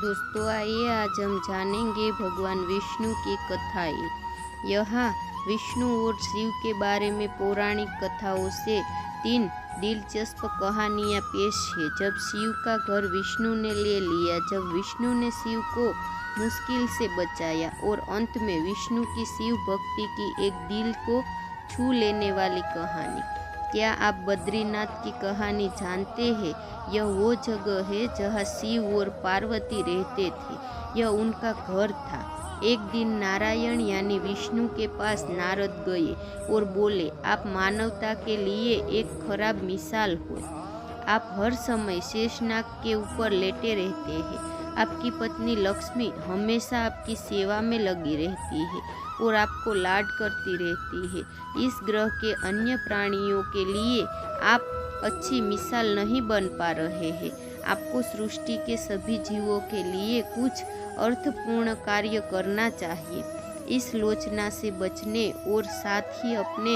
दोस्तों आइए आज हम जानेंगे भगवान विष्णु की कथाएं। यहाँ विष्णु और शिव के बारे में पौराणिक कथाओं से 3 दिलचस्प कहानियाँ पेश है। जब शिव का घर विष्णु ने ले लिया, जब विष्णु ने शिव को मुश्किल से बचाया और अंत में विष्णु की शिव भक्ति की एक दिल को छू लेने वाली कहानी। क्या आप बद्रीनाथ की कहानी जानते हैं? यह वो जगह है जहाँ शिव और पार्वती रहते थे। यह उनका घर था। एक दिन नारायण यानी विष्णु के पास नारद गए और बोले, आप मानवता के लिए एक खराब मिसाल हो। आप हर समय शेषनाग के ऊपर लेटे रहते हैं। आपकी पत्नी लक्ष्मी हमेशा आपकी सेवा में लगी रहती है और आपको लाड करती रहती है। इस ग्रह के अन्य प्राणियों के लिए आप अच्छी मिसाल नहीं बन पा रहे हैं। आपको सृष्टि के सभी जीवों के लिए कुछ अर्थपूर्ण कार्य करना चाहिए। इस लोचना से बचने और साथ ही अपने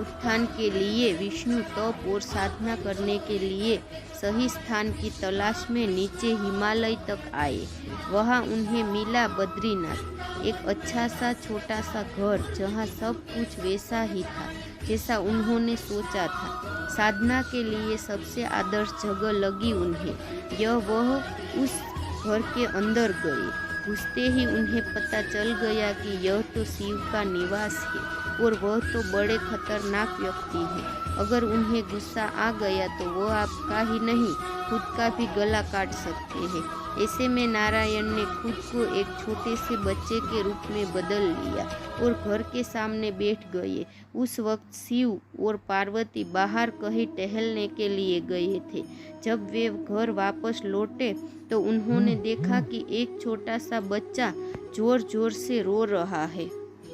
उत्थान के लिए विष्णु तप और साधना करने के लिए सही स्थान की तलाश में नीचे हिमालय तक आए। वहाँ उन्हें मिला बद्रीनाथ, एक अच्छा सा छोटा सा घर जहाँ सब कुछ वैसा ही था जैसा उन्होंने सोचा था। साधना के लिए सबसे आदर्श जगह लगी उन्हें। वह उस घर के अंदर गए। घुसते ही उन्हें पता चल गया कि यह तो शिव का निवास है और वह तो बड़े खतरनाक व्यक्ति हैं। अगर उन्हें गुस्सा आ गया तो वह आपका ही नहीं खुद का भी गला काट सकते हैं। ऐसे में नारायण ने खुद को एक छोटे से बच्चे के रूप में बदल लिया और घर के सामने बैठ गए। उस वक्त शिव और पार्वती बाहर कहीं टहलने के लिए गए थे। जब वे घर वापस लौटे तो उन्होंने देखा कि एक छोटा सा बच्चा जोर जोर से रो रहा है।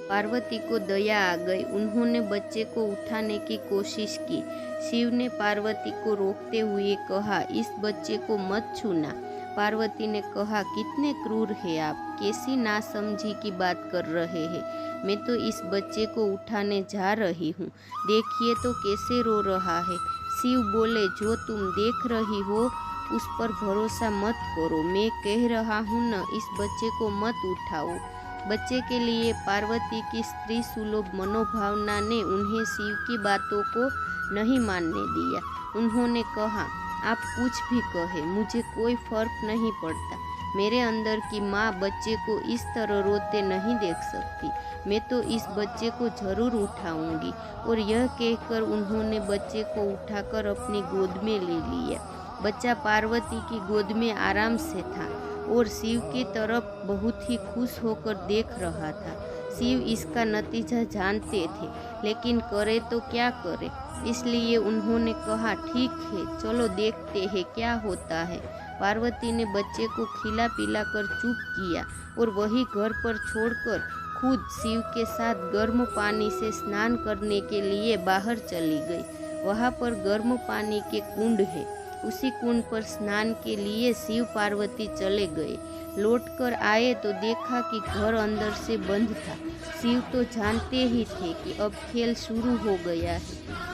पार्वती को दया आ गई। उन्होंने बच्चे को उठाने की कोशिश की। शिव ने पार्वती को रोकते हुए कहा, इस बच्चे को मत छूना। पार्वती ने कहा, कितने क्रूर है आप, कैसी नासमझी की बात कर रहे हैं। मैं तो इस बच्चे को उठाने जा रही हूँ, देखिए तो कैसे रो रहा है। शिव बोले, जो तुम देख रही हो उस पर भरोसा मत करो। मैं कह रहा हूँ न, इस बच्चे को मत उठाओ। बच्चे के लिए पार्वती की स्त्री सुलभ मनोभावना ने उन्हें शिव की बातों को नहीं मानने दिया। उन्होंने कहा, आप कुछ भी कहे, मुझे कोई फर्क नहीं पड़ता। मेरे अंदर की माँ बच्चे को इस तरह रोते नहीं देख सकती। मैं तो इस बच्चे को जरूर उठाऊंगी। और यह कहकर उन्होंने बच्चे को उठाकर अपनी गोद में ले लिया। बच्चा पार्वती की गोद में आराम से था और शिव की तरफ बहुत ही खुश होकर देख रहा था। शिव इसका नतीजा जानते थे, लेकिन करे तो क्या करे, इसलिए उन्होंने कहा, ठीक है, चलो देखते हैं क्या होता है। पार्वती ने बच्चे को खिला पिला कर चुप किया और वही घर पर छोड़कर खुद शिव के साथ गर्म पानी से स्नान करने के लिए बाहर चली गई। वहाँ पर गर्म पानी के कुंड है। उसी कुंड पर स्नान के लिए शिव पार्वती चले गए। लौटकर आए तो देखा कि घर अंदर से बंद था। शिव तो जानते ही थे कि अब खेल शुरू हो गया है।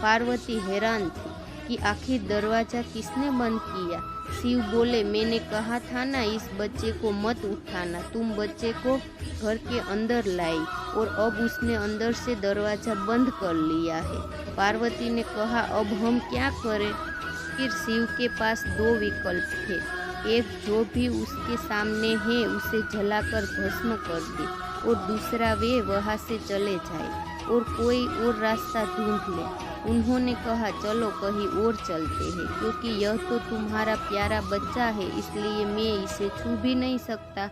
पार्वती हैरान थी कि आखिर दरवाजा किसने बंद किया। शिव बोले, मैंने कहा था ना, इस बच्चे को मत उठाना। तुम बच्चे को घर के अंदर लाई और अब उसने अंदर से दरवाजा बंद कर लिया है। पार्वती ने कहा, अब हम क्या करें? फिर शिव के पास 2 विकल्प थे। एक, जो भी उसके सामने है उसे जलाकर भस्म कर दे, और दूसरा, वे वहाँ से चले जाए और कोई और रास्ता ढूंढ ले। उन्होंने कहा, चलो कहीं और चलते हैं, क्योंकि यह तो तुम्हारा प्यारा बच्चा है, इसलिए मैं इसे छू भी नहीं सकता।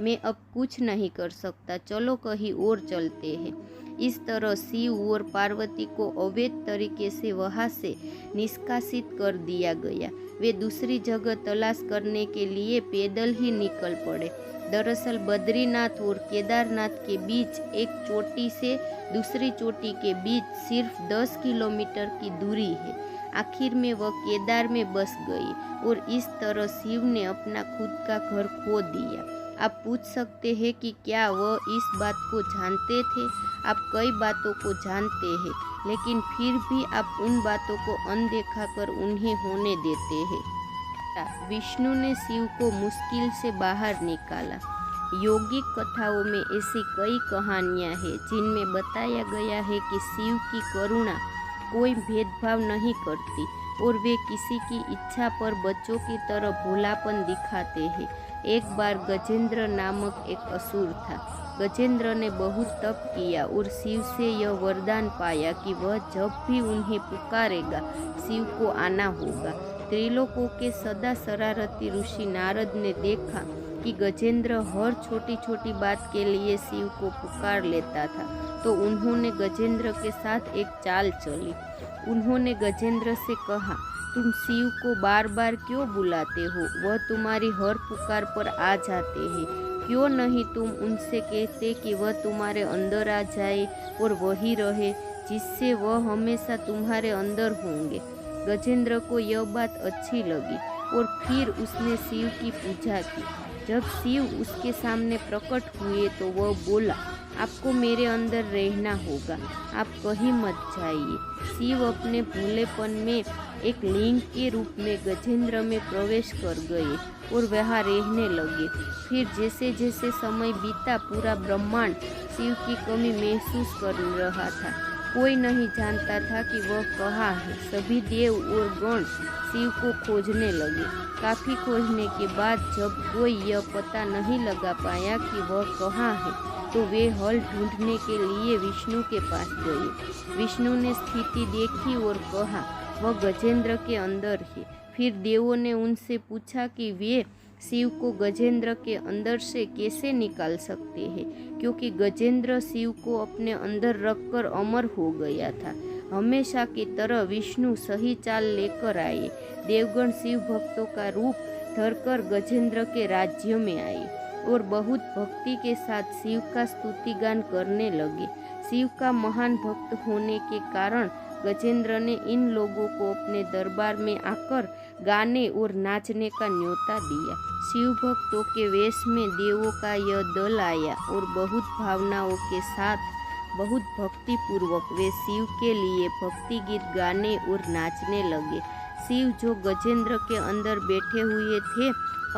मैं अब कुछ नहीं कर सकता, चलो कहीं और चलते हैं। इस तरह शिव और पार्वती को अवैध तरीके से वहाँ से निष्कासित कर दिया गया। वे दूसरी जगह तलाश करने के लिए पैदल ही निकल पड़े। दरअसल बद्रीनाथ और केदारनाथ के बीच एक चोटी से दूसरी चोटी के बीच सिर्फ 10 किलोमीटर की दूरी है। आखिर में वह केदार में बस गई और इस तरह शिव ने अपना खुद का घर खो दिया। आप पूछ सकते हैं कि क्या वह इस बात को जानते थे? आप कई बातों को जानते हैं, लेकिन फिर भी आप उन बातों को अनदेखा कर उन्हें होने देते हैं। छठा, विष्णु ने शिव को मुश्किल से बाहर निकाला। यौगिक कथाओं में ऐसी कई कहानियाँ हैं जिनमें बताया गया है कि शिव की करुणा कोई भेदभाव नहीं करती और वे किसी की इच्छा पर बच्चों की तरह भोलापन दिखाते हैं। एक बार गजेंद्र नामक एक असुर था। गजेंद्र ने बहुत तप किया और शिव से यह वरदान पाया कि वह जब भी उन्हें पुकारेगा शिव को आना होगा। त्रिलोकों के सदा शरारती ऋषि नारद ने देखा कि गजेंद्र हर छोटी छोटी बात के लिए शिव को पुकार लेता था, तो उन्होंने गजेंद्र के साथ एक चाल चली। उन्होंने गजेंद्र से कहा, तुम शिव को बार बार क्यों बुलाते हो? वह तुम्हारी हर पुकार पर आ जाते हैं। क्यों नहीं तुम उनसे कहते कि वह तुम्हारे अंदर आ जाए और वही रहे, जिससे वह हमेशा तुम्हारे अंदर होंगे। गजेंद्र को यह बात अच्छी लगी और फिर उसने शिव की पूजा की। जब शिव उसके सामने प्रकट हुए तो वह बोला, आपको मेरे अंदर रहना होगा, आप कहीं मत जाइए। शिव अपने भोलेपन में एक लिंग के रूप में गजेंद्र में प्रवेश कर गए और वहाँ रहने लगे। फिर जैसे जैसे समय बीता पूरा ब्रह्मांड शिव की कमी महसूस कर रहा था। कोई नहीं जानता था कि वह कहाँ है। सभी देव और गण शिव को खोजने लगे। काफ़ी खोजने के बाद जब कोई यह पता नहीं लगा पाया कि वह कहाँ है, तो वे हल ढूंढने के लिए विष्णु के पास गए। विष्णु ने स्थिति देखी और कहा, वह गजेंद्र के अंदर है। फिर देवों ने उनसे पूछा कि वे शिव को गजेंद्र के अंदर से कैसे निकाल सकते हैं, क्योंकि गजेंद्र शिव को अपने अंदर रखकर अमर हो गया था। हमेशा की तरह विष्णु सही चाल लेकर आए। देवगण शिव भक्तों का रूप धरकर गजेंद्र के राज्य में आए और बहुत भक्ति के साथ शिव का स्तुतिगान करने लगे। शिव का महान भक्त होने के कारण गजेंद्र ने इन लोगों को अपने दरबार में आकर गाने और नाचने का न्योता दिया। शिव भक्तों के वेश में देवों का यह दल आया और बहुत भावनाओं के साथ बहुत भक्ति पूर्वक वे शिव के लिए भक्ति गीत गाने और नाचने लगे। शिव जो गजेंद्र के अंदर बैठे हुए थे,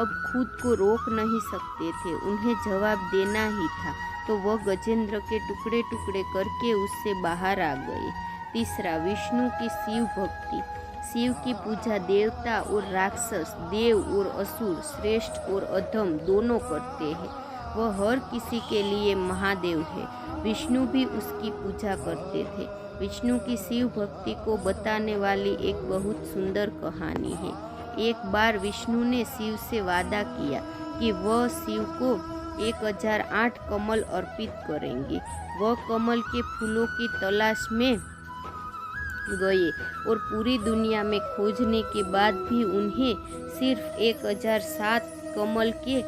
अब खुद को रोक नहीं सकते थे, उन्हें जवाब देना ही था, तो वह गजेंद्र के टुकड़े टुकड़े करके उससे बाहर आ गए। तीसरा, विष्णु की शिव भक्ति। शिव की पूजा देवता और राक्षस, देव और असुर, श्रेष्ठ और अधम दोनों करते हैं। वह हर किसी के लिए महादेव है। विष्णु भी उसकी पूजा करते थे। विष्णु की शिव भक्ति को बताने वाली एक बहुत सुंदर कहानी है। एक बार विष्णु ने शिव से वादा किया कि वह शिव को 1008 कमल अर्पित करेंगे। वह कमल के फूलों की तलाश में गए और पूरी दुनिया में खोजने के बाद भी उन्हें सिर्फ 1007 कमल के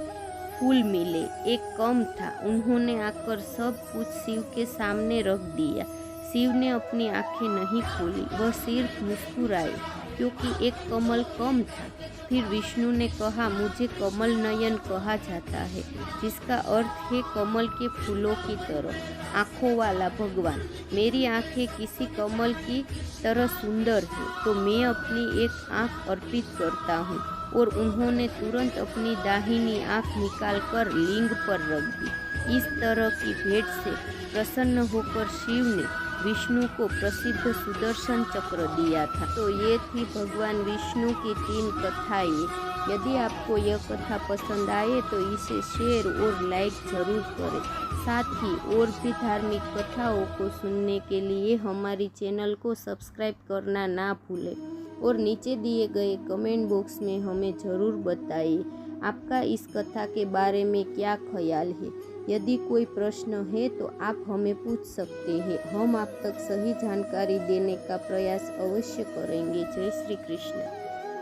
फूल मिले। एक कम था। उन्होंने आकर सब कुछ शिव के सामने रख दिया। शिव ने अपनी आंखें नहीं खोली, वह सिर्फ मुस्कुराए क्योंकि एक कमल कम था। फिर विष्णु ने कहा, मुझे कमल नयन कहा जाता है, जिसका अर्थ है कमल के फूलों की तरह आँखों वाला भगवान। मेरी आँखें किसी कमल की तरह सुंदर है, तो मैं अपनी एक आँख अर्पित करता हूँ। और उन्होंने तुरंत अपनी दाहिनी आँख निकालकर लिंग पर रख दी। इस तरह की भेंट से प्रसन्न होकर शिव ने विष्णु को प्रसिद्ध सुदर्शन चक्र दिया था। तो ये थी भगवान विष्णु की 3 कथाएं। यदि आपको यह कथा पसंद आए तो इसे शेयर और लाइक जरूर करें। साथ ही और भी धार्मिक कथाओं को सुनने के लिए हमारी चैनल को सब्सक्राइब करना ना भूलें और नीचे दिए गए कमेंट बॉक्स में हमें ज़रूर बताइए आपका इस कथा के बारे में क्या ख्याल है। यदि कोई प्रश्न है तो आप हमें पूछ सकते हैं, हम आप तक सही जानकारी देने का प्रयास अवश्य करेंगे। जय श्री कृष्ण।